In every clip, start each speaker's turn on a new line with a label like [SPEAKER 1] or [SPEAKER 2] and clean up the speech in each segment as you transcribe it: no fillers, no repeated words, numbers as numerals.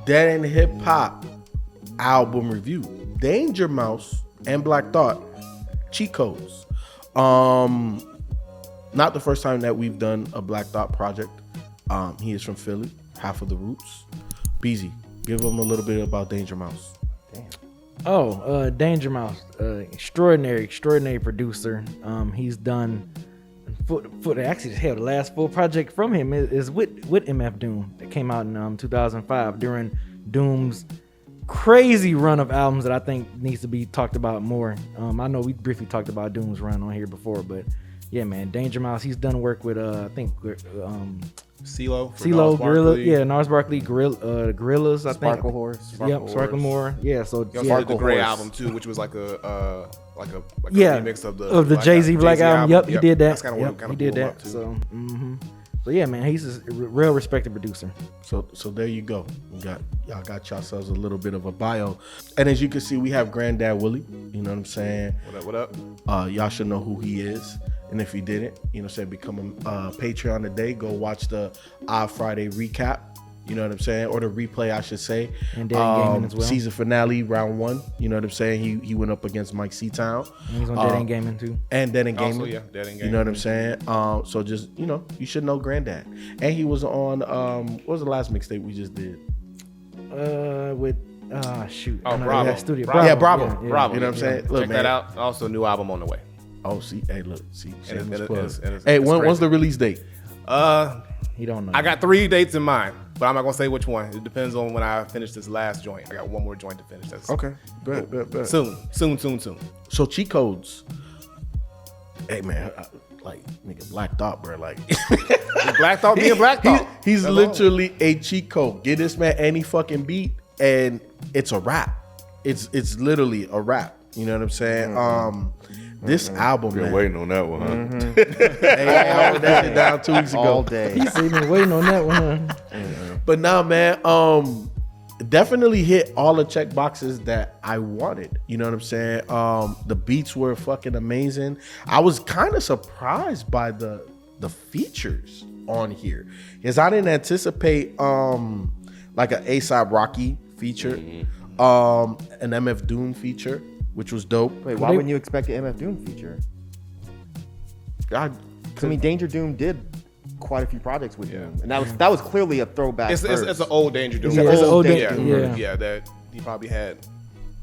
[SPEAKER 1] Dead End Hip Hop album review. Danger Mouse and Black Thought, cheat codes. Not the first time that we've done a Black Thought project. He is from Philly, half of the roots. Beezy, give him a little bit about Danger Mouse.
[SPEAKER 2] Damn. Danger Mouse, extraordinary producer. He's done actually hell, the last full project from him is with MF Doom that came out in 2005 during Doom's crazy run of albums that I think needs to be talked about more. I know we briefly talked about Doom's run on here before, but yeah, man, Danger Mouse. He's done work with I think
[SPEAKER 3] Ceelo,
[SPEAKER 2] Gorilla, Nars Barkley, Gorillas, I think.
[SPEAKER 4] Sparkle Horse.
[SPEAKER 2] Sparklemore. Yeah, so
[SPEAKER 3] he also did the Gray album too, which was like a remix of
[SPEAKER 2] the Jay-Z Black album. Yep, he did that.
[SPEAKER 3] That's kind of what
[SPEAKER 2] he did that.
[SPEAKER 3] Too.
[SPEAKER 2] So yeah, man, he's a real respected producer.
[SPEAKER 1] So there you go. Y'all got yourselves a little bit of a bio. And as you can see, we have Granddad Willie. You know what I'm saying?
[SPEAKER 3] What up?
[SPEAKER 1] Y'all should know who he is. And if you didn't, you know what I'm saying, become a Patreon today. Go watch the Odd Friday recap. You know what I'm saying? Or the replay, I should say.
[SPEAKER 2] And Dead Gaming as well.
[SPEAKER 1] Season finale, round 1. You know what I'm saying? He went up against Myke C-Town.
[SPEAKER 2] And he's on Dead End Gaming too.
[SPEAKER 1] And Dead End Gaming.
[SPEAKER 3] Also, yeah, Dead End Gaming.
[SPEAKER 1] You know what I'm saying? So just, you should know Granddad. And he was on, what was the last mixtape we just did?
[SPEAKER 2] With, shoot.
[SPEAKER 3] Bravo.
[SPEAKER 2] Studio.
[SPEAKER 3] Bravo.
[SPEAKER 1] Yeah, Bravo.
[SPEAKER 2] Yeah.
[SPEAKER 1] Bravo. You know what I'm saying? Look,
[SPEAKER 3] Check that out. Also, new album on the way.
[SPEAKER 1] Oh, see, hey, look, see, shameless plug.
[SPEAKER 3] It's
[SPEAKER 1] Hey, when's the release date?
[SPEAKER 2] He don't know.
[SPEAKER 3] I got 3 dates in mind, but I'm not gonna say which one. It depends on when I finish this last joint. I got one more joint to finish. That's
[SPEAKER 1] Okay, bet.
[SPEAKER 3] Soon.
[SPEAKER 1] So cheat codes. Hey man, like nigga, Black Thought, bro. Like
[SPEAKER 3] Black Thought being Black Thought.
[SPEAKER 1] He's literally a cheat code. Get this man any fucking beat, and it's a rap. It's literally a rap. You know what I'm saying? This album,
[SPEAKER 5] Been
[SPEAKER 1] man.
[SPEAKER 5] waiting on that one, huh?
[SPEAKER 1] Hey, I wrote that shit down 2 weeks ago.
[SPEAKER 4] All day.
[SPEAKER 2] He's been waiting on that one. Huh?
[SPEAKER 1] But nah, man, definitely hit all the check boxes that I wanted. You know what I'm saying? The beats were fucking amazing. I was kind of surprised by the features on here, because I didn't anticipate like an A$AP Rocky feature, an MF Doom feature, which was dope.
[SPEAKER 4] Wait, why wouldn't you expect an MF Doom feature? I mean, Danger Doom did quite a few projects with him, and that was clearly a throwback.
[SPEAKER 3] It's an old Danger Doom.
[SPEAKER 2] Yeah, it's an old Danger Doom.
[SPEAKER 3] Yeah, that he probably had.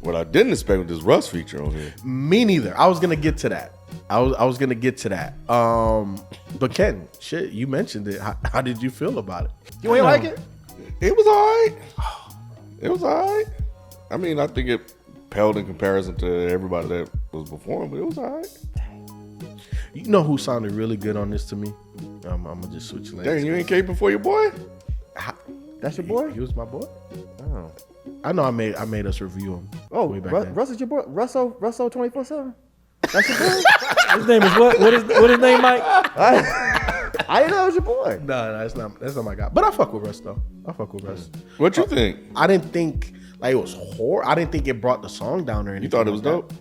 [SPEAKER 5] What I didn't expect was this Russ feature on here.
[SPEAKER 1] Me neither. I was gonna get to that. I was gonna get to that. But Ken, shit, you mentioned it. How did you feel about it?
[SPEAKER 3] You ain't like it?
[SPEAKER 5] It was all right. I mean, I think it paled in comparison to everybody that was before him, but it was all right.
[SPEAKER 1] You know who sounded really good on this to me? I'm gonna just switch lanes.
[SPEAKER 5] Dang, you ain't caping for your boy?
[SPEAKER 4] That's your boy?
[SPEAKER 1] He was my boy.
[SPEAKER 4] Oh,
[SPEAKER 1] I know. I made us review him.
[SPEAKER 4] oh,
[SPEAKER 1] way back then.
[SPEAKER 4] Russ is your boy. Russo 24/7. That's your boy.
[SPEAKER 2] His name is what? What his name, Mike?
[SPEAKER 4] I didn't know it was your boy.
[SPEAKER 1] No, that's not my guy. But I fuck with Russ though. I fuck with Russ.
[SPEAKER 5] What you think?
[SPEAKER 1] I didn't think like it was horror. I didn't think it brought the song down or anything.
[SPEAKER 5] You thought it was
[SPEAKER 1] like
[SPEAKER 5] dope?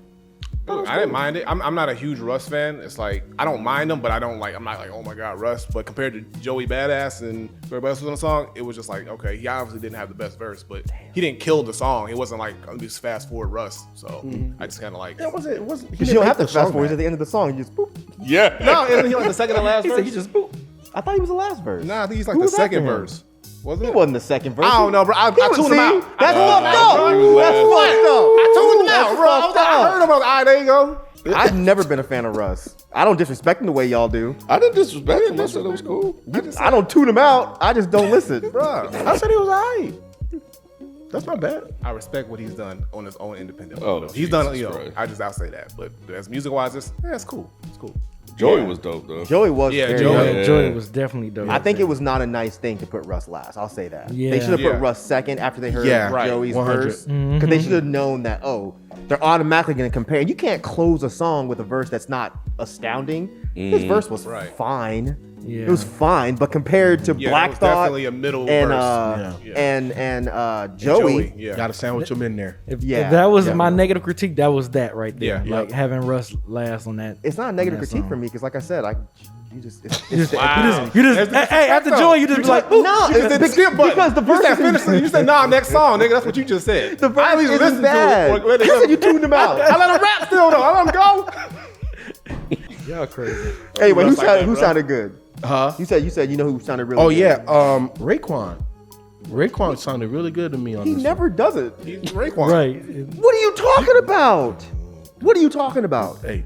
[SPEAKER 3] Look, I didn't mind it. I'm not a huge Russ fan. It's like I don't mind him, but I'm not like, oh my god, Russ. But compared to Joey Badass and everybody else was on the song, it was just like, okay, he obviously didn't have the best verse, but he didn't kill the song. It wasn't like, let me just fast forward Russ. So I just kind of like.
[SPEAKER 1] It wasn't.
[SPEAKER 4] Because you don't have to fast forward at the end of the song. You just boop.
[SPEAKER 5] Yeah.
[SPEAKER 3] No, isn't he like the second to last verse?
[SPEAKER 4] He just boop. I thought he was the last verse.
[SPEAKER 3] Nah, I think he's like
[SPEAKER 4] Who
[SPEAKER 3] the
[SPEAKER 4] was after
[SPEAKER 3] second
[SPEAKER 4] him?
[SPEAKER 3] verse. Wasn't
[SPEAKER 4] He
[SPEAKER 3] it?
[SPEAKER 4] wasn't the second verse.
[SPEAKER 3] I don't know, bro. I tuned him out.
[SPEAKER 4] That's fucked up. That's fucked up.
[SPEAKER 3] I tuned him out, bro.
[SPEAKER 4] fucked
[SPEAKER 3] I
[SPEAKER 4] up.
[SPEAKER 3] heard him. All right, there you go.
[SPEAKER 4] I've never been a fan of Russ. I don't disrespect him the way y'all do.
[SPEAKER 5] I didn't disrespect him. I said it was cool.
[SPEAKER 4] I don't tune him out. I just don't listen.
[SPEAKER 3] Bro,
[SPEAKER 1] I said he was alright. That's not bad.
[SPEAKER 3] I respect what he's done on his own independent.
[SPEAKER 5] Oh,
[SPEAKER 3] level. He's done,
[SPEAKER 5] Jesus Christ.
[SPEAKER 3] I'll say that. But as music wise, it's cool. It's cool.
[SPEAKER 5] Joey was dope though.
[SPEAKER 4] Joey was
[SPEAKER 3] Yeah,
[SPEAKER 4] very
[SPEAKER 3] Joey-
[SPEAKER 4] good.
[SPEAKER 2] Joey was definitely dope.
[SPEAKER 4] I think it was not a nice thing to put Russ last. I'll say that.
[SPEAKER 2] Yeah.
[SPEAKER 4] They should have
[SPEAKER 3] Yeah.
[SPEAKER 4] put Russ second after they heard
[SPEAKER 1] Yeah, right.
[SPEAKER 4] Joey's
[SPEAKER 1] 100.
[SPEAKER 4] verse. Because they should have known that, they're automatically going to compare. You can't close a song with a verse that's not astounding. His verse was
[SPEAKER 3] Right.
[SPEAKER 4] fine.
[SPEAKER 2] Yeah.
[SPEAKER 4] It was fine, but compared to
[SPEAKER 3] Yeah,
[SPEAKER 4] Black
[SPEAKER 3] it was
[SPEAKER 4] Thought
[SPEAKER 3] definitely a middle
[SPEAKER 4] and
[SPEAKER 3] verse.
[SPEAKER 4] and Joey.
[SPEAKER 3] yeah.
[SPEAKER 1] Gotta sandwich them in there.
[SPEAKER 2] If
[SPEAKER 4] Yeah,
[SPEAKER 2] that was my
[SPEAKER 4] definitely.
[SPEAKER 2] negative critique, that was that right there.
[SPEAKER 3] Yeah.
[SPEAKER 2] Like having Russ last on that.
[SPEAKER 4] It's not a negative
[SPEAKER 2] on that
[SPEAKER 4] critique
[SPEAKER 2] song.
[SPEAKER 4] for me because, like I said, you just
[SPEAKER 3] Wow.
[SPEAKER 2] You just
[SPEAKER 3] That's the
[SPEAKER 2] hey, after
[SPEAKER 3] disrespect,
[SPEAKER 2] Joy, you just be like, ooh,
[SPEAKER 4] no,
[SPEAKER 3] You just did the skip button.
[SPEAKER 4] because the
[SPEAKER 3] You
[SPEAKER 4] verse
[SPEAKER 3] said finish. You said nah, next song, nigga. That's what you just said.
[SPEAKER 4] the
[SPEAKER 3] I
[SPEAKER 4] verse
[SPEAKER 3] at least
[SPEAKER 4] isn't
[SPEAKER 3] listened
[SPEAKER 4] bad.
[SPEAKER 3] to it.
[SPEAKER 4] You said you tuned him out.
[SPEAKER 3] I let him rap still though. I let him go.
[SPEAKER 2] y'all crazy.
[SPEAKER 4] Anyway,
[SPEAKER 3] Russ like that,
[SPEAKER 4] who
[SPEAKER 3] bro.
[SPEAKER 4] sounded good?
[SPEAKER 1] Huh?
[SPEAKER 4] You said you know who sounded really
[SPEAKER 1] Oh
[SPEAKER 4] good.
[SPEAKER 1] yeah, Raekwon. Raekwon sounded really good to me on
[SPEAKER 4] He
[SPEAKER 1] this.
[SPEAKER 4] never does it.
[SPEAKER 3] He's Raekwon.
[SPEAKER 2] Right.
[SPEAKER 4] What are you talking about? What are you talking about?
[SPEAKER 1] Hey,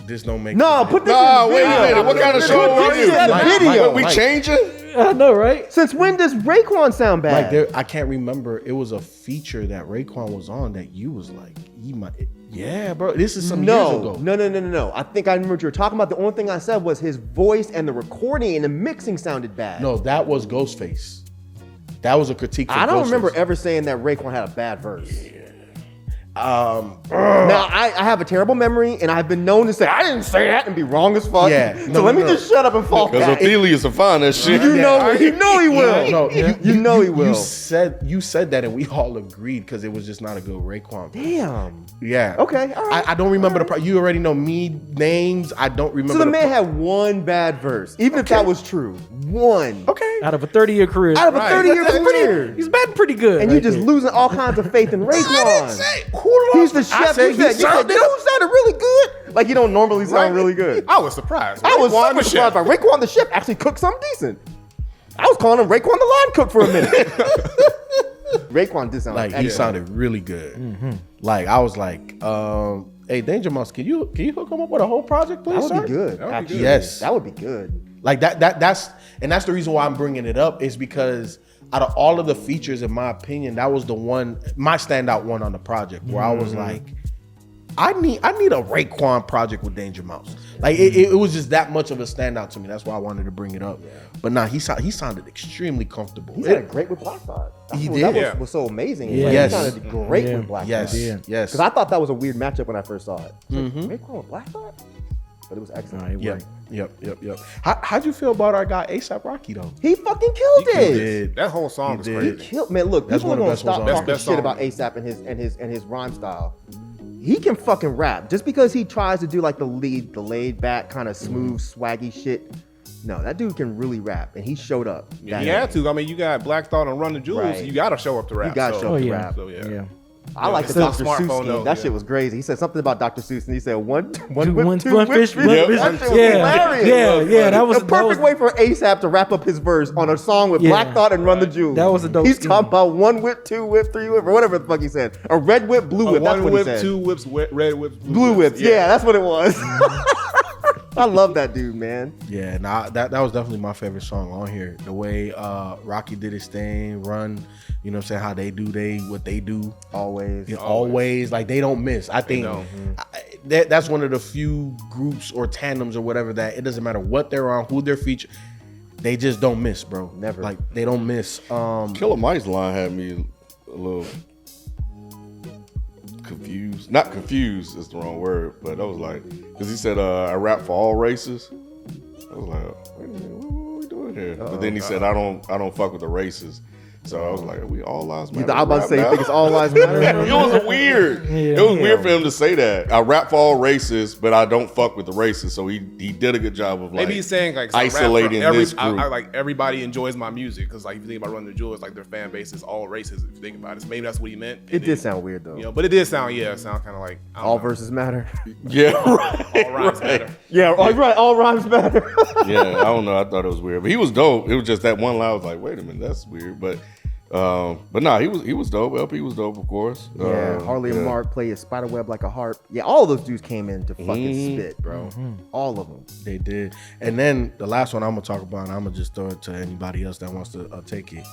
[SPEAKER 1] this don't make
[SPEAKER 4] No, put this
[SPEAKER 5] Nah,
[SPEAKER 4] in the
[SPEAKER 5] wait a
[SPEAKER 4] video.
[SPEAKER 5] minute. What kind of show
[SPEAKER 4] Put
[SPEAKER 5] are
[SPEAKER 4] this
[SPEAKER 5] you?
[SPEAKER 4] in the
[SPEAKER 1] Like,
[SPEAKER 4] video.
[SPEAKER 5] What, we changing?
[SPEAKER 2] I know, right?
[SPEAKER 4] Since when does Raekwon sound bad?
[SPEAKER 1] like there. I can't remember. It was a feature that Raekwon was on that you was like, he might. Yeah, bro. This is some years ago.
[SPEAKER 4] No. I think I remember what you were talking about. The only thing I said was his voice and the recording and the mixing sounded bad.
[SPEAKER 1] No, that was Ghostface. That was a critique. For
[SPEAKER 4] I don't
[SPEAKER 1] Ghostface.
[SPEAKER 4] remember ever saying that Raekwon had a bad verse.
[SPEAKER 1] Um,
[SPEAKER 4] Now I have a terrible memory, and I've been known to say I didn't say that and be wrong as fuck.
[SPEAKER 1] Yeah,
[SPEAKER 4] so
[SPEAKER 1] no,
[SPEAKER 4] let me
[SPEAKER 1] no.
[SPEAKER 4] just shut up and fall
[SPEAKER 5] Because
[SPEAKER 4] back.
[SPEAKER 5] Othelius will find that shit.
[SPEAKER 4] You know he will.
[SPEAKER 1] No,
[SPEAKER 4] you know he will.
[SPEAKER 1] You said that, and we all agreed because it was just not a good Raekwon.
[SPEAKER 4] Damn.
[SPEAKER 1] Yeah.
[SPEAKER 4] Okay, all right.
[SPEAKER 1] I don't remember the. You already know me names. I don't remember.
[SPEAKER 4] So the man had one bad verse, even if that was true. One.
[SPEAKER 1] Okay.
[SPEAKER 2] Out of a 30-year career.
[SPEAKER 4] Out of a
[SPEAKER 3] Right.
[SPEAKER 4] 30-year
[SPEAKER 3] That's
[SPEAKER 4] career.
[SPEAKER 2] He's been pretty good.
[SPEAKER 4] And
[SPEAKER 2] right
[SPEAKER 4] you just
[SPEAKER 2] there.
[SPEAKER 4] losing all kinds of faith in Raekwon.
[SPEAKER 1] Who
[SPEAKER 4] He's the chef.
[SPEAKER 1] said
[SPEAKER 4] You said, you know who sounded really good? Like, you don't normally sound really good.
[SPEAKER 3] I was surprised.
[SPEAKER 4] I was
[SPEAKER 3] Raekwon
[SPEAKER 4] super
[SPEAKER 3] the
[SPEAKER 4] surprised by Raekwon the chef actually cooked something decent. I was calling him Raekwon the line cook for a minute. Raekwon did sound
[SPEAKER 1] Like he
[SPEAKER 4] excellent.
[SPEAKER 1] sounded really good. Like I was like, hey, Danger Mouse, can you hook him up with a whole project, please?
[SPEAKER 4] That would
[SPEAKER 1] sir?
[SPEAKER 4] be good.
[SPEAKER 3] That would be
[SPEAKER 4] actually.
[SPEAKER 3] good.
[SPEAKER 1] Yes.
[SPEAKER 4] That would be good.
[SPEAKER 1] Like that's the reason why I'm bringing it up is because out of all of the features, in my opinion, that was the one, my standout one on the project where I was like, I need a Raekwon project with Danger Mouse. Like it was just that much of a standout to me. That's why I wanted to bring it up. But nah, he sounded extremely comfortable.
[SPEAKER 4] He sounded great with Black Thought.
[SPEAKER 1] He
[SPEAKER 4] That
[SPEAKER 1] did.
[SPEAKER 4] was so amazing.
[SPEAKER 2] Yeah.
[SPEAKER 4] Like,
[SPEAKER 1] Yes.
[SPEAKER 4] He sounded great
[SPEAKER 2] Yeah.
[SPEAKER 4] with Black
[SPEAKER 1] Yes,
[SPEAKER 4] Thought.
[SPEAKER 1] yes.
[SPEAKER 4] Because I thought that was a weird matchup when I first saw it. Raekwon with Black Thought? But it was excellent.
[SPEAKER 2] Nah, it
[SPEAKER 1] Yep,
[SPEAKER 2] worked.
[SPEAKER 1] yep. How'd you feel about our guy A$AP Rocky though?
[SPEAKER 4] He fucking killed it.
[SPEAKER 1] did.
[SPEAKER 3] That whole song was
[SPEAKER 1] He
[SPEAKER 3] crazy.
[SPEAKER 1] did.
[SPEAKER 4] Man, look,
[SPEAKER 1] That's
[SPEAKER 4] people are
[SPEAKER 1] one of the
[SPEAKER 4] gonna
[SPEAKER 1] best ones
[SPEAKER 4] stop
[SPEAKER 1] on
[SPEAKER 4] talking
[SPEAKER 3] Best
[SPEAKER 4] shit
[SPEAKER 3] song.
[SPEAKER 4] about ASAP and his rhyme style. He can fucking rap. Just because he tries to do like the laid back kind of smooth, swaggy shit. No, that dude can really rap, and he showed up.
[SPEAKER 3] Yeah,
[SPEAKER 4] that
[SPEAKER 3] he had to. I mean, you got Black Thought and Run the Jewels.
[SPEAKER 4] Right.
[SPEAKER 3] You got to show up to rap.
[SPEAKER 4] You gotta
[SPEAKER 3] so.
[SPEAKER 4] show
[SPEAKER 2] Oh
[SPEAKER 4] up to
[SPEAKER 2] yeah.
[SPEAKER 4] rap.
[SPEAKER 3] So, yeah.
[SPEAKER 2] Yeah.
[SPEAKER 4] I like the
[SPEAKER 3] Still
[SPEAKER 4] Dr.
[SPEAKER 3] smartphone,
[SPEAKER 4] Seuss
[SPEAKER 3] though,
[SPEAKER 4] thing. That
[SPEAKER 3] yeah.
[SPEAKER 4] shit was crazy. He said something about Dr. Seuss, and he said one
[SPEAKER 2] Two
[SPEAKER 4] whip,
[SPEAKER 2] one-
[SPEAKER 4] two
[SPEAKER 2] one
[SPEAKER 4] whip,
[SPEAKER 2] fish,
[SPEAKER 4] fish.
[SPEAKER 2] one
[SPEAKER 4] That
[SPEAKER 2] fish.
[SPEAKER 4] shit was
[SPEAKER 2] Yeah.
[SPEAKER 4] hilarious.
[SPEAKER 2] Yeah, that was
[SPEAKER 4] the perfect way for ASAP to wrap up his verse on a song with
[SPEAKER 2] Yeah.
[SPEAKER 4] Black Thought and Run the Jewels.
[SPEAKER 2] That was a dope
[SPEAKER 4] He's
[SPEAKER 2] scheme.
[SPEAKER 4] talking about one whip, two whip, three whip, or whatever the fuck he said. A red whip, blue whip. That's
[SPEAKER 3] One
[SPEAKER 4] what he
[SPEAKER 3] whip,
[SPEAKER 4] said.
[SPEAKER 3] two whips, red whips,
[SPEAKER 4] Blue whips. Yeah, that's what it was. I love that dude, man.
[SPEAKER 1] Yeah, nah, that was definitely my favorite song on here. The way Rocky did his thing, Run, you know what I'm saying, how they do what they do.
[SPEAKER 4] Always.
[SPEAKER 1] You know, always, like they don't miss. I think that's one of the few groups or tandems or whatever that it doesn't matter what they're on, who they're featured, they just don't miss, bro.
[SPEAKER 4] Never.
[SPEAKER 1] Like they don't miss.
[SPEAKER 5] Killer Mike's line had me a little confused. Not confused is the wrong word, but I was like, because he said, I rap for all races. I was like, wait a minute, what are we doing here? But then he said, I don't fuck with the races. So I was like, are we all lives matter?
[SPEAKER 4] I was about to say, you
[SPEAKER 5] rap
[SPEAKER 4] think it's
[SPEAKER 5] now?
[SPEAKER 4] all lives matter?
[SPEAKER 5] It was weird. It was weird for him to say that. I rap for all races, but I don't fuck with the races. So he did a good job of like
[SPEAKER 3] Maybe he's saying like so I rap for
[SPEAKER 5] isolating this group.
[SPEAKER 3] I like everybody enjoys my music because like if you think about Run the Jewels, like their fan base is all races. If you think about it, so maybe that's what he meant.
[SPEAKER 4] It did sound weird, though.
[SPEAKER 3] You know, but it did sound kind of like I don't
[SPEAKER 4] All
[SPEAKER 3] know.
[SPEAKER 4] verses matter.
[SPEAKER 5] Yeah, right.
[SPEAKER 3] All rhymes matter.
[SPEAKER 4] Yeah, right. All rhymes matter.
[SPEAKER 5] Yeah, I don't know. I thought it was weird, but he was dope. It was just that one line. I was like, wait a minute, that's weird. But nah, he was dope. LP was dope, of course.
[SPEAKER 4] Yeah, Harley and Mark play a spider web like a harp. Yeah, all of those dudes came in to fucking spit, bro. All of them.
[SPEAKER 1] They did. And then the last one I'm gonna talk about, and I'm gonna just throw it to anybody else that wants to take it.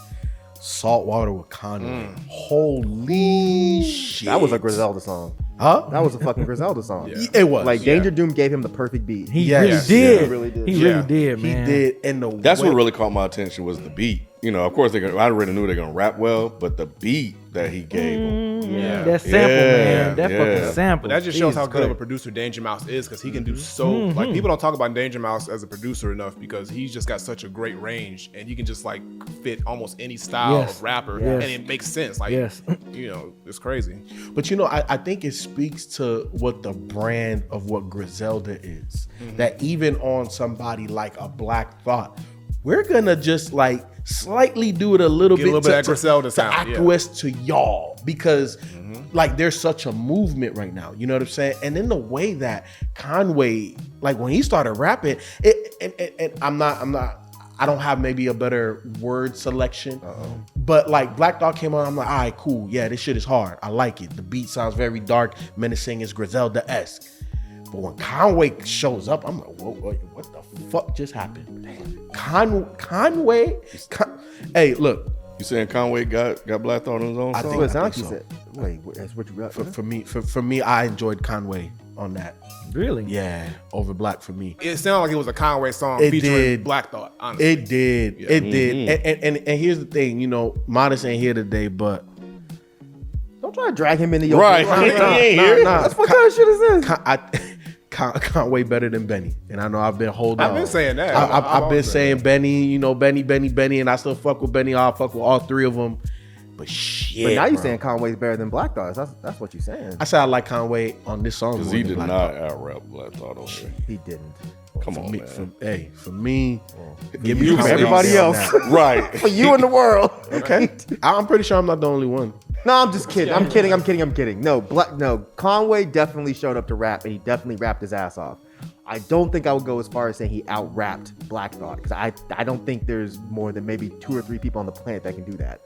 [SPEAKER 1] Saltwater with Conway. Holy shit.
[SPEAKER 4] That was a Griselda song.
[SPEAKER 1] Huh?
[SPEAKER 4] That was a fucking Griselda song.
[SPEAKER 1] It was.
[SPEAKER 4] Like Danger Doom gave him the perfect beat.
[SPEAKER 2] He
[SPEAKER 1] Yes.
[SPEAKER 2] really did.
[SPEAKER 4] He really did.
[SPEAKER 2] He
[SPEAKER 3] Yeah.
[SPEAKER 2] really did,
[SPEAKER 1] He
[SPEAKER 2] man.
[SPEAKER 1] did. And
[SPEAKER 5] That's what really caught my attention was the beat. of course I already knew they're gonna rap well, but the beat that he gave them,
[SPEAKER 2] that sample, man, that fucking sample.
[SPEAKER 3] But that just shows how
[SPEAKER 2] Jesus
[SPEAKER 3] good of a
[SPEAKER 2] Christ.
[SPEAKER 3] producer Danger Mouse is, because he can do so like people don't talk about Danger Mouse as a producer enough because he's just got such a great range and he can just like fit almost any style of rapper and it makes sense. Like it's crazy.
[SPEAKER 1] But I think it speaks to what the brand of what Griselda is. That even on somebody like a Black Thought, we're gonna just like slightly do it a little bit
[SPEAKER 3] of that Griselda sound,
[SPEAKER 1] acquiesce to y'all because like there's such a movement right now. You know what I'm saying? And in the way that Conway, like when he started rapping, I don't have maybe a better word selection, but like Black Thought came on, I'm like, all right, cool, yeah, this shit is hard. I like it. The beat sounds very dark, menacing, is Griselda-esque. But when Conway shows up, I'm like, whoa, what the fuck just happened? Conway? Hey, look.
[SPEAKER 5] You saying Conway got Black Thought on his own?
[SPEAKER 1] I
[SPEAKER 5] song?
[SPEAKER 1] think
[SPEAKER 4] It sounds like
[SPEAKER 1] so.
[SPEAKER 4] you said. Wait, that's what you got?
[SPEAKER 1] For me, I enjoyed Conway on that.
[SPEAKER 2] Really?
[SPEAKER 1] Yeah, over Black for me.
[SPEAKER 3] It sounded like it was a Conway song
[SPEAKER 1] It
[SPEAKER 3] featuring
[SPEAKER 1] did.
[SPEAKER 3] Black Thought, honestly.
[SPEAKER 1] It did. It did. And here's the thing, Modest ain't here today, but
[SPEAKER 4] Don't try to drag him into your
[SPEAKER 5] Right.
[SPEAKER 4] Nah,
[SPEAKER 5] He ain't here.
[SPEAKER 4] That's what kind of shit is this?
[SPEAKER 1] Conway better than Benny. And I know I've been holding
[SPEAKER 3] I've been saying that.
[SPEAKER 1] I've been saying Benny, Benny, and I still fuck with Benny. I'll fuck with all three of them. But shit.
[SPEAKER 4] But now you're
[SPEAKER 1] bro.
[SPEAKER 4] saying Conway's better than Black Thought. That's what you're saying.
[SPEAKER 1] I said I like Conway on this song.
[SPEAKER 5] Because
[SPEAKER 1] more
[SPEAKER 5] he
[SPEAKER 1] than
[SPEAKER 5] did
[SPEAKER 1] Black
[SPEAKER 5] not
[SPEAKER 1] Thought.
[SPEAKER 5] out-rap Black Thought on here.
[SPEAKER 4] He didn't.
[SPEAKER 5] Come
[SPEAKER 1] For
[SPEAKER 5] on,
[SPEAKER 1] me,
[SPEAKER 5] man.
[SPEAKER 1] for me, give
[SPEAKER 5] you
[SPEAKER 1] me
[SPEAKER 5] for
[SPEAKER 1] Conway
[SPEAKER 4] everybody
[SPEAKER 1] on
[SPEAKER 4] else.
[SPEAKER 1] that.
[SPEAKER 5] Right.
[SPEAKER 4] For you in the world.
[SPEAKER 1] Okay, I'm pretty sure I'm not the only one.
[SPEAKER 4] No, I'm just kidding. I'm kidding. No, Conway definitely showed up to rap, and he definitely rapped his ass off. I don't think I would go as far as saying he out-rapped Black Thought, because I don't think there's more than maybe 2 or 3 people on the planet that can do that.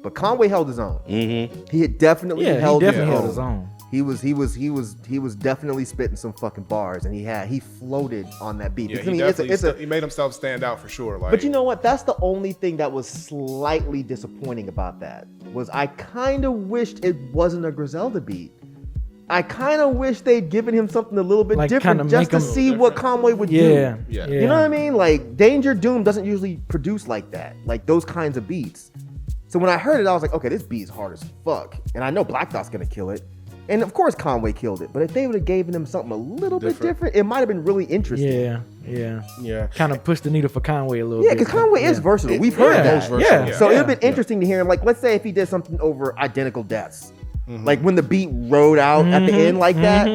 [SPEAKER 4] But Conway held his own.
[SPEAKER 5] Mm-hmm.
[SPEAKER 4] He had definitely held his own.
[SPEAKER 2] He
[SPEAKER 4] He was definitely spitting some fucking bars, and he floated on that beat.
[SPEAKER 3] Yeah,
[SPEAKER 4] Because,
[SPEAKER 3] he made himself stand out for sure. Like,
[SPEAKER 4] but you know what? That's the only thing that was slightly disappointing about that. Was I kind of wished it wasn't a Griselda beat. I kind of wish they'd given him something a little bit
[SPEAKER 2] Like,
[SPEAKER 4] different
[SPEAKER 2] kinda
[SPEAKER 4] just
[SPEAKER 2] make
[SPEAKER 4] to
[SPEAKER 2] him-
[SPEAKER 4] see what Conway would do.
[SPEAKER 3] Yeah.
[SPEAKER 4] You know what I mean? Like Danger Doom doesn't usually produce like that, like those kinds of beats. So when I heard it, I was like, okay, this beat is hard as fuck, and I know Black Thought's gonna kill it, and of course Conway killed it. But if they would have given him something a little bit different, it might have been really interesting.
[SPEAKER 1] Yeah.
[SPEAKER 2] Kind of pushed the needle for Conway a little
[SPEAKER 4] Yeah,
[SPEAKER 2] bit.
[SPEAKER 4] because Conway is versatile. We've heard that.
[SPEAKER 1] Most
[SPEAKER 2] Yeah.
[SPEAKER 1] versatile.
[SPEAKER 4] So it would have been interesting to hear him. Like, let's say if he did something over Identical Deaths. Like when the beat rode out at the end like that.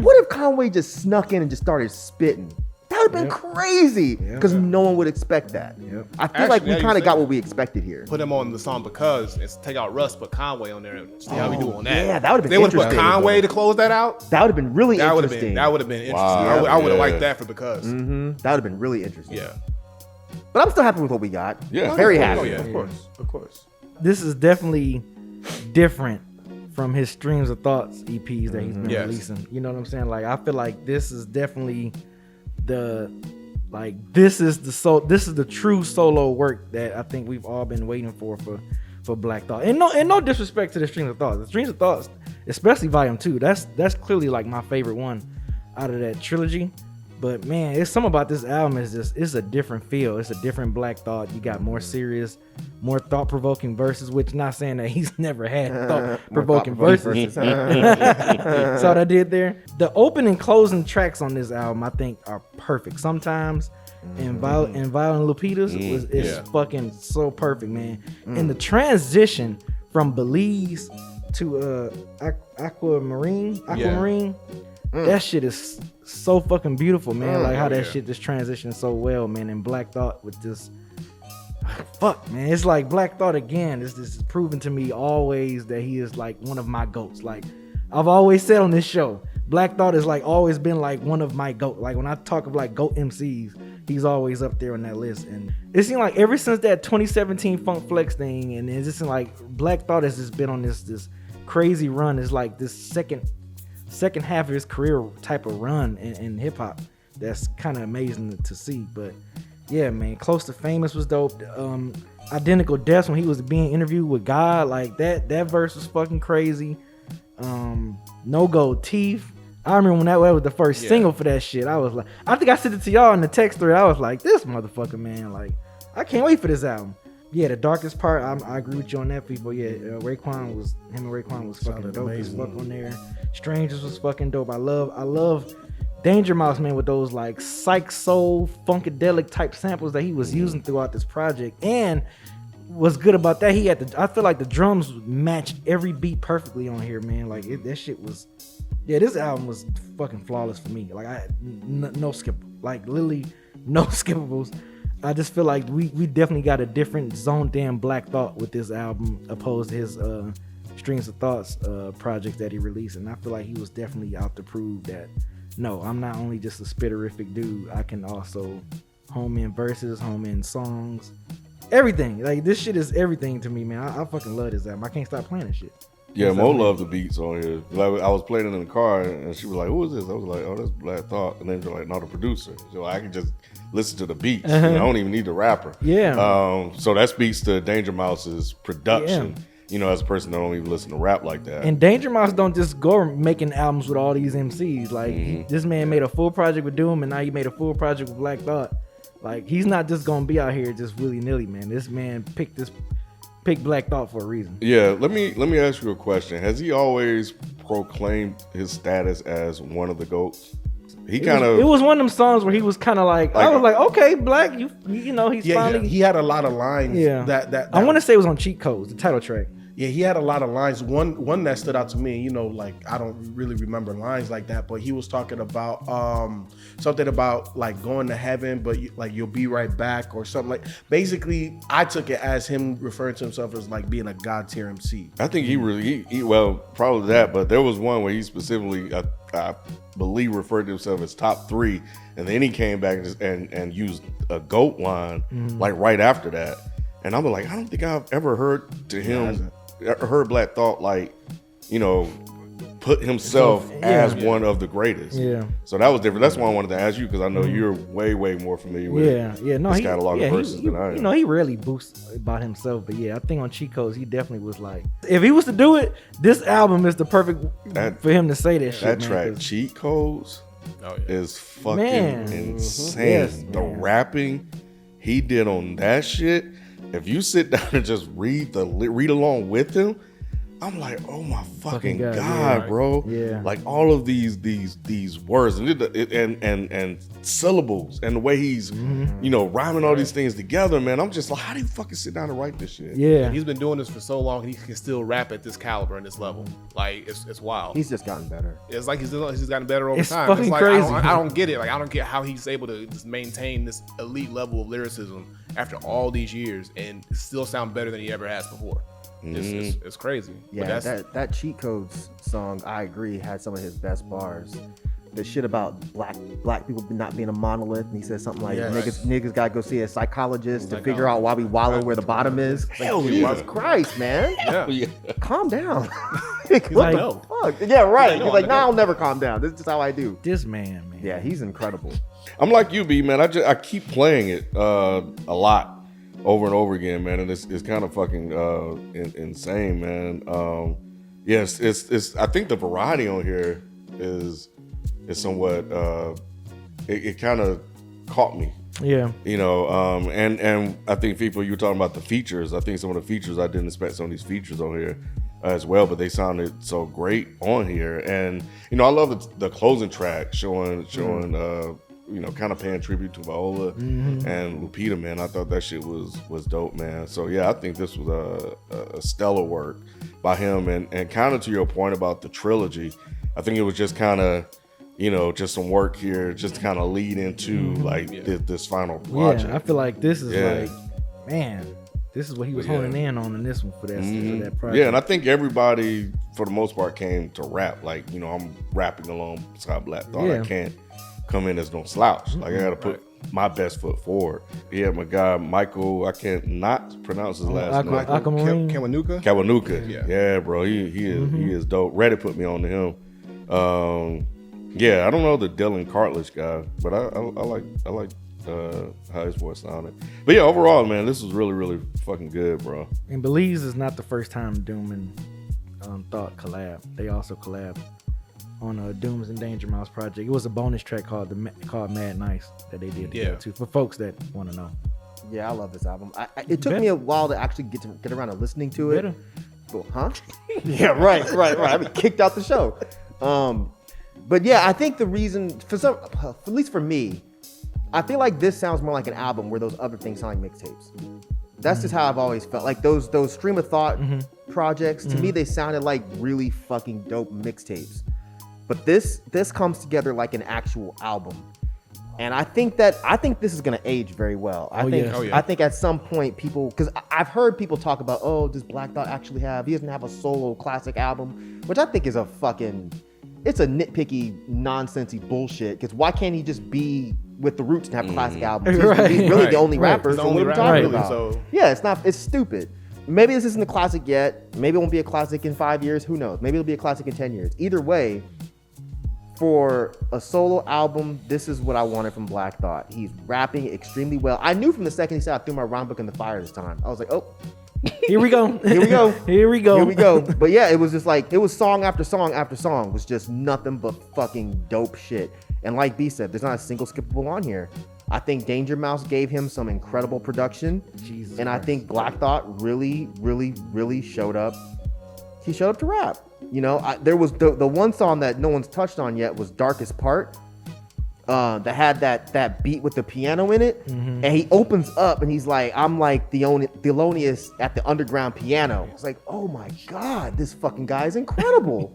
[SPEAKER 4] What if Conway just snuck in and just started spitting? That would have been crazy because no one would expect that. I feel like
[SPEAKER 3] Actually,
[SPEAKER 4] we
[SPEAKER 3] now
[SPEAKER 4] kind
[SPEAKER 3] you
[SPEAKER 4] of got
[SPEAKER 3] say-
[SPEAKER 4] what we expected here.
[SPEAKER 3] put him on the song because it's take out Russ, put Conway on there and see how we do on that.
[SPEAKER 4] yeah, that would've been
[SPEAKER 3] They would have put
[SPEAKER 4] interesting.
[SPEAKER 3] Conway to close that out.
[SPEAKER 4] That would have been really
[SPEAKER 3] That would have
[SPEAKER 4] interesting.
[SPEAKER 3] been interesting.
[SPEAKER 5] Wow.
[SPEAKER 3] I would have
[SPEAKER 5] Yeah.
[SPEAKER 3] liked that for because.
[SPEAKER 4] That would have been really interesting.
[SPEAKER 3] Yeah.
[SPEAKER 4] But I'm still happy with what we got.
[SPEAKER 5] Yeah.
[SPEAKER 4] Very
[SPEAKER 5] Oh,
[SPEAKER 4] happy.
[SPEAKER 3] Oh yeah,
[SPEAKER 1] Of course.
[SPEAKER 2] This is definitely different from his Streams of Thoughts EPs that he's been
[SPEAKER 3] Yes.
[SPEAKER 2] releasing. You know what I'm saying? Like, I feel like this is definitely this is the true solo work that I think we've all been waiting for Black Thought. And no disrespect to the Streams of Thoughts. The Streams of Thoughts, especially Volume 2, that's clearly like my favorite one out of that trilogy. But man, it's something about this album it's a different feel. It's a different Black Thought. You got more serious, more thought-provoking verses, which not saying that he's never had thought-provoking verses. Saw what I did there. The opening and closing tracks on this album, I think, are perfect. Sometimes, and Violent Lupitas is fucking so perfect, man. And the transition from Belize to Aquamarine, that shit is so fucking beautiful, man. Like how that shit just transitioned so well, man. And Black Thought with this, fuck, man. It's like Black Thought again. This is proven to me always that he is like one of my goats. Like I've always said on this show, Black Thought has like always been like one of my goat. Like when I talk of like goat MCs, he's always up there on that list. And it seemed like ever since that 2017 Funk Flex thing, and it's just like Black Thought has just been on this crazy run. It's like this second half of his career type of run in hip hop. That's kind of amazing to see. But yeah, man, Close to Famous was dope. Identical Deaths when he was being interviewed with God, like that verse was fucking crazy. No Gold Teeth. I remember when that was the first single for that shit. I was like, I think I sent it to y'all in the text thread. I was like, this motherfucker, man, like I can't wait for this album. Yeah, the darkest part, I agree with you on that, people. Yeah, Raekwon was fucking dope as fuck on there. Strangers was fucking dope. I love Danger Mouse, man, with those like psych soul funkadelic type samples that he was using throughout this project. And what's good about that, I feel like the drums matched every beat perfectly on here, man. Like that shit was, yeah, this album was fucking flawless for me. Like no skip, like literally no skippables. I just feel like we definitely got a different zoned in Black Thought with this album opposed to his Strings of Thoughts project that he released. And I feel like he was definitely out to prove that, no, I'm not only just a spitterific dude, I can also home in verses, home in songs, everything. Like this shit is everything to me, man. I fucking love this album. I can't stop playing this shit.
[SPEAKER 5] Yeah, Mo loved the beats on here. Like I was playing it in the car, and she was like, "Who is this?" I was like, "Oh, that's Black Thought." And then they're like, "No, the producer." So I can just listen to the beats. I don't even need the rapper.
[SPEAKER 2] Yeah.
[SPEAKER 5] So that speaks to Danger Mouse's production. Yeah. You know, as a person that don't even listen to rap like that.
[SPEAKER 2] And Danger Mouse don't just go making albums with all these MCs. Like this man made a full project with Doom, and now he made a full project with Black Thought. Like he's not just gonna be out here just willy nilly, man. This man picked Black Thought for a reason.
[SPEAKER 5] Yeah, let me ask you a question. Has he always proclaimed his status as one of the GOATs? It
[SPEAKER 2] was one of them songs where he was kind of like I was like, okay, Black, you know, he's finally.
[SPEAKER 1] He had a lot of lines.
[SPEAKER 2] Yeah,
[SPEAKER 1] that
[SPEAKER 2] I want to say it was on Cheat Codes, the title track.
[SPEAKER 1] Yeah, he had a lot of lines. One that stood out to me, you know, like I don't really remember lines like that, but he was talking about something about like going to heaven, but like you'll be right back or something like. Basically, I took it as him referring to himself as like being a god tier MC.
[SPEAKER 5] I think he well, probably that, but there was one where he specifically, I believe, referred to himself as top 3, and then he came back and used a GOAT line like right after that, and I'm like, I don't think I've ever heard Black Thought like, you know, put himself as one of the greatest.
[SPEAKER 2] Yeah.
[SPEAKER 5] So that was different. That's why I wanted to ask you, because I know you're way more familiar with this catalog of verses than I am.
[SPEAKER 2] You know, he rarely boasts about himself, but yeah, I think on Cheat Codes he definitely was like, if he was to do it, this album is the perfect for him to say that shit.
[SPEAKER 5] That track, Cheat Codes, is fucking insane. Yes, the rapping he did on that shit. If you sit down and just read along with him, I'm like, oh my fucking God, bro!
[SPEAKER 2] Yeah,
[SPEAKER 5] like all of these words and syllables and the way he's you know rhyming all these things together, man. I'm just like, how do you fucking sit down and write this shit?
[SPEAKER 2] Yeah,
[SPEAKER 3] he's been doing this for so long, and he can still rap at this caliber and this level. Like it's wild.
[SPEAKER 4] He's just gotten better.
[SPEAKER 3] It's like he's gotten better over time.
[SPEAKER 2] Fucking
[SPEAKER 3] it's like,
[SPEAKER 2] crazy.
[SPEAKER 3] I don't get it. Like I don't get how he's able to just maintain this elite level of lyricism after all these years and still sound better than he ever has before. It's crazy.
[SPEAKER 4] Yeah, that Cheat Codes song, I agree, had some of his best bars. The shit about black people not being a monolith, and he said something like niggas gotta go see a psychologist to figure out why we wallow where the bottom is.
[SPEAKER 5] Hell
[SPEAKER 4] like,
[SPEAKER 5] yeah.
[SPEAKER 4] Jesus Christ, man.
[SPEAKER 5] Yeah.
[SPEAKER 4] Calm down. What the fuck? Yeah, right. He's like, nah, I'll never calm down. This is just how I do.
[SPEAKER 2] This man.
[SPEAKER 4] Yeah, he's incredible.
[SPEAKER 5] I'm like you, B, man. I keep playing it a lot. Over and over again, man, and it's kind of fucking insane, man. Yes, it's. I think the variety on here is somewhat. It kind of caught me.
[SPEAKER 2] Yeah.
[SPEAKER 5] You know, and I think Feefo, you were talking about the features. I think some of the features, I didn't expect some of these features on here as well, but they sounded so great on here. And you know, I love the closing track showing. You know, kind of paying tribute to Viola and Lupita, man. I thought that shit was dope, man. So yeah, I think this was a stellar work by him. And kind of to your point about the trilogy, I think it was just kind of, you know, just some work here, just to kind of lead into this final project.
[SPEAKER 2] Yeah, I feel like this is like, man, this is what he was honing in on in this one for that project.
[SPEAKER 5] Yeah, and I think everybody, for the most part, came to rap. Like, you know, I'm rapping alongside Black Thought.
[SPEAKER 2] Yeah.
[SPEAKER 5] I can't come in as no slouch. Like I gotta put my best foot forward. Yeah, my guy Michael, I can't not pronounce his last name. Kawanuka. Yeah, bro. He is dope. Reddit put me on to him. Yeah, I don't know the Dylan Cartledge guy, but I like how his voice sounded. But yeah, overall, man, this was really fucking good, bro.
[SPEAKER 2] And Belize is not the first time Doom and Thought collab. They also collab on Doom's and Danger Mouse project. It was a bonus track called Mad Nice that they did together too, for folks that want to know.
[SPEAKER 4] Yeah, I love this album. It took me a while to actually get around to listening to it.
[SPEAKER 2] Better.
[SPEAKER 4] But, huh? Yeah, right. I been kicked out the show. But yeah, I think the reason at least for me, I feel like this sounds more like an album where those other things sound like mixtapes. That's just how I've always felt. Like those stream of thought projects, to me, they sounded like really fucking dope mixtapes. But this comes together like an actual album. And I think this is gonna age very well. I think at some point people, because I've heard people talk about, oh, does Black Thought actually he doesn't have a solo classic album, which I think is it's a nitpicky, nonsensy bullshit. Because why can't he just be with the Roots and have classic albums? He's really the only rapper. So what are we talking about?
[SPEAKER 3] So.
[SPEAKER 4] Yeah, it's stupid. Maybe this isn't a classic yet. Maybe it won't be a classic in 5 years. Who knows? Maybe it'll be a classic in 10 years. Either way, for a solo album, this is what I wanted from Black Thought. He's rapping extremely well. I knew from the second he said I threw my rhyme book in the fire this time. I was like, oh.
[SPEAKER 2] Here we go.
[SPEAKER 4] Here we go.
[SPEAKER 2] Here we go.
[SPEAKER 4] Here we go. But yeah, it was just like, it was song after song after song. It was just nothing but fucking dope shit. And like B said, there's not a single skippable on here. I think Danger Mouse gave him some incredible production.
[SPEAKER 2] Jesus
[SPEAKER 4] and
[SPEAKER 2] Christ.
[SPEAKER 4] I think Black Thought really, really, really showed up. He showed up to rap. You know, there was the one song that no one's touched on yet was Darkest Part. That had that beat with the piano in it, and he opens up and he's like, "I'm like the Thelonious at the underground piano." It's like, oh my god, this fucking guy is incredible.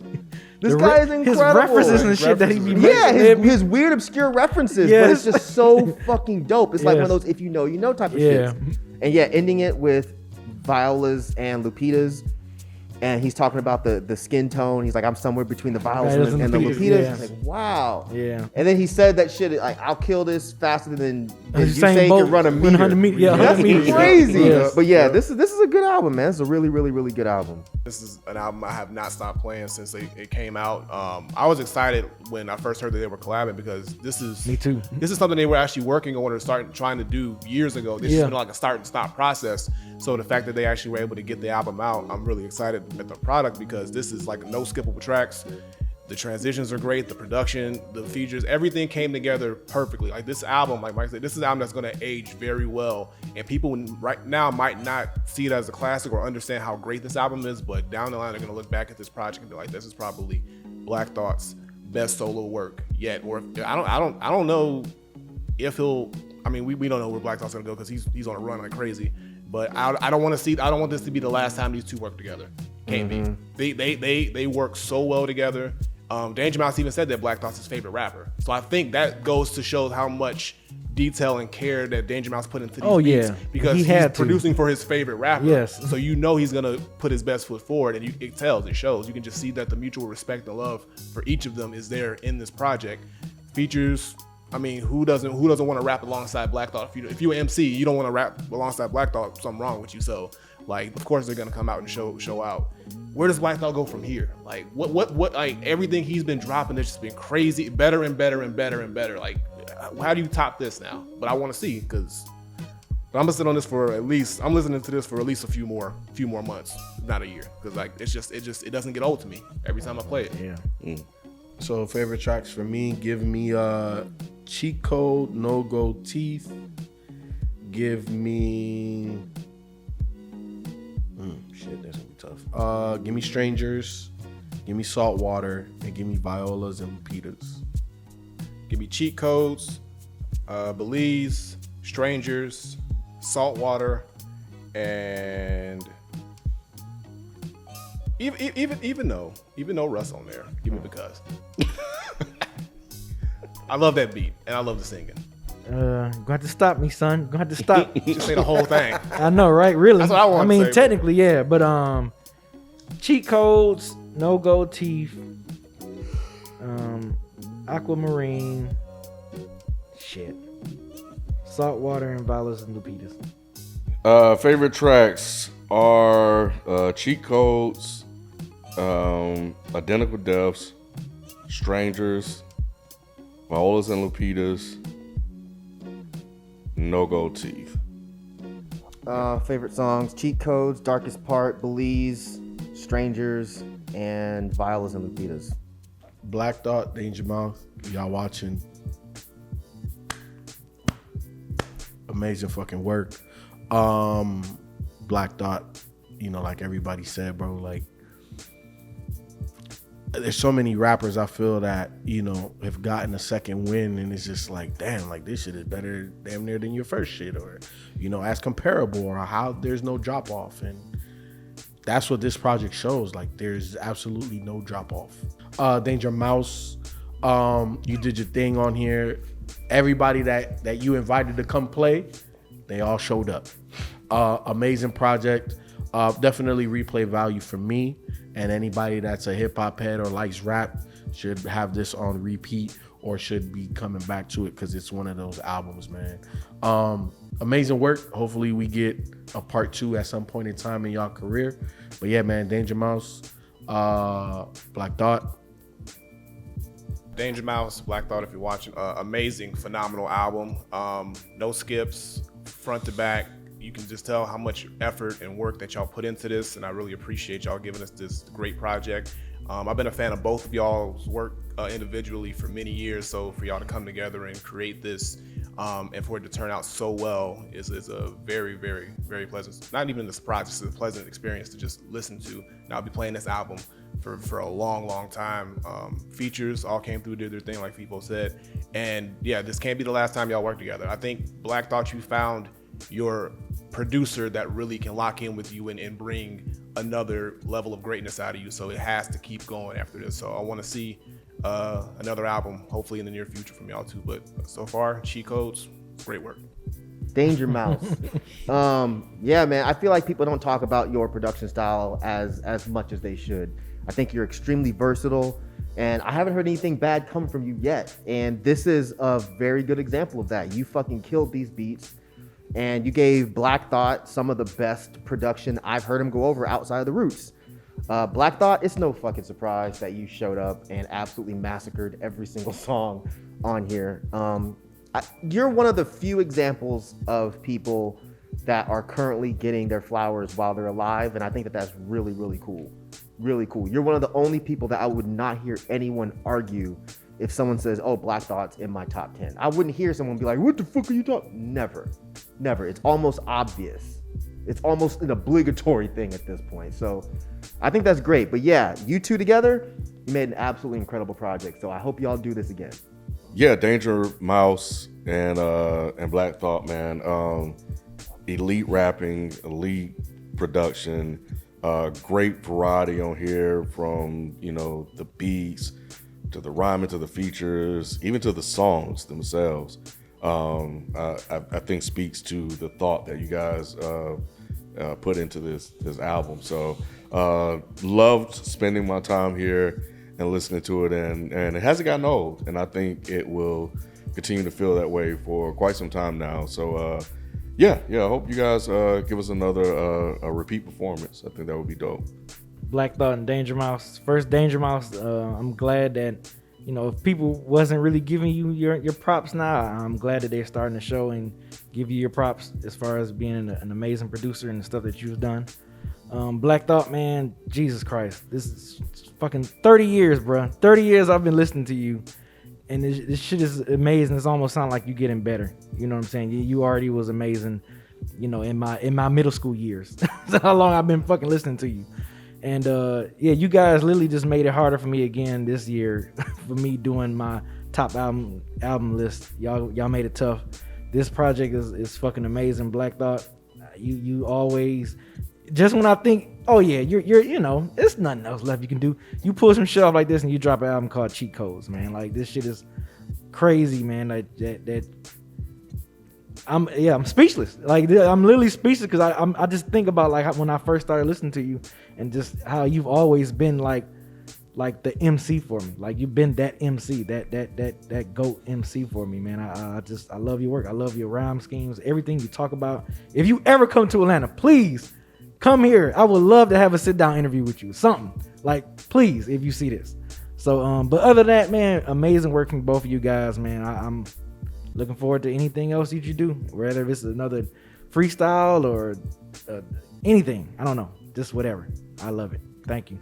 [SPEAKER 4] This guy is incredible.
[SPEAKER 2] His references and shit that he be making.
[SPEAKER 4] Yeah, his weird obscure references, but it's just so fucking dope. It's like one of those if you know you know type of shit. And yeah, ending it with violas and Lupita's. And he's talking about the skin tone. He's like, I'm somewhere between the violas and the Lupitas. It's like, wow.
[SPEAKER 2] Yeah.
[SPEAKER 4] And then he said that shit, like, I'll kill this faster than
[SPEAKER 2] Usain
[SPEAKER 4] Usain can run a meter.
[SPEAKER 2] 100 meters. Yeah, 100
[SPEAKER 4] That's
[SPEAKER 2] meters.
[SPEAKER 4] crazy.
[SPEAKER 2] Yeah.
[SPEAKER 4] But yeah, this is a good album, man. It's a really, really, really good album.
[SPEAKER 3] This is an album I have not stopped playing since it came out. I was excited when I first heard that they were collabing because this is
[SPEAKER 2] Me too.
[SPEAKER 3] This is something they were actually working on or trying to do years ago. This has been like a start and stop process. So the fact that they actually were able to get the album out, I'm really excited at the product because this is like no skippable tracks. The transitions are great, the production, the features, everything came together perfectly. Like this album, like Myke said, this is an album that's gonna age very well. And people right now might not see it as a classic or understand how great this album is, but down the line they're gonna look back at this project and be like, this is probably Black Thought's best solo work yet. Or I don't know if he'll. I mean, we don't know where Black Thought's gonna go because he's on a run like crazy. But I don't want this to be the last time these two work together. Can't be. They work so well together. Danger Mouse even said that Black Thought's his favorite rapper. So I think that goes to show how much detail and care that Danger Mouse put into these beats because he's producing for his favorite rapper.
[SPEAKER 2] Yes.
[SPEAKER 3] So you know he's gonna put his best foot forward, and it tells, it shows. You can just see that the mutual respect and love for each of them is there in this project. Features. I mean, who doesn't want to rap alongside Black Thought? If you're an MC, you don't want to rap alongside Black Thought. Something wrong with you. So, like, of course they're gonna come out and show out. Where does Black Thought go from here? Like, what? Like everything he's been dropping has just been crazy, better and better and better and better. Like, how do you top this now? But I want to see because I'm gonna sit on this for I'm listening to this for at least a few more months, not a year, because like it doesn't get old to me every time I play it.
[SPEAKER 2] Yeah.
[SPEAKER 1] So favorite tracks for me, give me Cheat Code, No Go Teeth. Give me shit, that's gonna be tough. Give me Strangers, give me Saltwater, and give me Violas and Lupitas.
[SPEAKER 3] Give me Cheat Codes, Belize, Strangers, Saltwater, and even though Russ on there, give me Because. I love that beat and I love the singing.
[SPEAKER 2] Gonna have to stop me, son. Gonna have to stop.
[SPEAKER 3] Just say the whole thing.
[SPEAKER 2] I know, right? Really?
[SPEAKER 3] That's what I want to
[SPEAKER 2] mean,
[SPEAKER 3] say,
[SPEAKER 2] technically, yeah, but Cheat Codes, No Go Teeth, Aquamarine, shit, Saltwater, and Violas and Lupitas.
[SPEAKER 5] Favorite tracks are Cheat Codes, Identical Deaths, Strangers, Violas and Lupitas, No Go Teeth.
[SPEAKER 4] Favorite songs: Cheat Codes, Darkest Part, Belize, Strangers, and Violas and Lupitas.
[SPEAKER 1] Black Thought, Danger Mouse, y'all watching. amazing fucking work. Black Thought, you know, like everybody said, bro, like there's so many rappers I feel that, you know, have gotten a second win and it's just like, damn, like this shit is better damn near than your first shit, or, you know, as comparable, or how there's no drop off. And that's what this project shows. Like there's absolutely no drop off. Danger Mouse, you did your thing on here. Everybody that you invited to come play, they all showed up. Amazing project. Definitely replay value for me, and anybody that's a hip hop head or likes rap should have this on repeat or should be coming back to it, because it's one of those albums, man. Amazing work. Hopefully we get a part 2 at some point in time in y'all career. But yeah, man, Danger Mouse, Black Thought.
[SPEAKER 3] Danger Mouse, Black Thought, if you're watching, amazing, phenomenal album. No skips, front to back. You can just tell how much effort and work that y'all put into this, and I really appreciate y'all giving us this great project. I've been a fan of both of y'all's work individually for many years, so for y'all to come together and create this, and for it to turn out so well is a very, very, very pleasant, not even a surprise, it's a pleasant experience to just listen to. And I'll be playing this album for a long, long time. Features all came through, did their thing, like Feefo said. And yeah, this can't be the last time y'all work together. I think Black Thought, you found your producer that really can lock in with you and bring another level of greatness out of you. So it has to keep going after this. So I want to see another album, hopefully in the near future, from y'all too. But so far, Cheat Codes, great work.
[SPEAKER 4] Danger Mouse. Yeah, man, I feel like people don't talk about your production style as much as they should. I think you're extremely versatile, and I haven't heard anything bad come from you yet. And this is a very good example of that. You fucking killed these beats, and you gave Black Thought some of the best production I've heard him go over outside of the Roots. Black Thought, it's no fucking surprise that you showed up and absolutely massacred every single song on here. You're one of the few examples of people that are currently getting their flowers while they're alive, and I think that that's really, really cool. Really cool. You're one of the only people that I would not hear anyone argue if someone says, oh, Black Thought's in my top 10. I wouldn't hear someone be like, what the fuck are you talking? Never. It's almost obvious. It's almost an obligatory thing at this point. So I think that's great. But yeah, you two together, you made an absolutely incredible project. So I hope y'all do this again.
[SPEAKER 5] Yeah, Danger Mouse and Black Thought, man. Elite rapping, elite production, great variety on here, from, you know, the beats to the rhyming to the features, even to the songs themselves. I think speaks to the thought that you guys put into this album. So loved spending my time here and listening to it, and it hasn't gotten old, and I think it will continue to feel that way for quite some time now. So yeah, I hope you guys give us another a repeat performance. I think that would be dope.
[SPEAKER 2] Black Thought and Danger Mouse. First, Danger Mouse. I'm glad that, you know, if people wasn't really giving you your props now, I'm glad that they're starting to show and give you your props as far as being an amazing producer and the stuff that you've done. Black Thought, man, Jesus Christ, this is fucking 30 years, bro. 30 years I've been listening to you, and this shit is amazing. It's almost sound like you getting better. You know what I'm saying? You already was amazing, you know, in my middle school years. That's how long I've been fucking listening to you. And yeah, you guys literally just made it harder for me again this year for me doing my top album list. Y'all made it tough. This project is fucking amazing. Black Thought, you always, just when I think, oh yeah, you're you know, there's nothing else left you can do, you pull some shit off like this and you drop an album called Cheat Codes, man. Like, this shit is crazy, man. Like that I'm speechless. Like, I'm literally speechless, because I just think about like when I first started listening to you, and just how you've always been like the MC for me. Like, you've been that MC, that GOAT MC for me, man. I love your work. I love your rhyme schemes, everything you talk about. If you ever come to Atlanta, please come here. I would love to have a sit down interview with you. Something like, please, if you see this. So but other than that, man, amazing work from both of you guys, man. I'm looking forward to anything else that you do, whether it's another freestyle or anything. I don't know, just whatever. I love it. Thank you.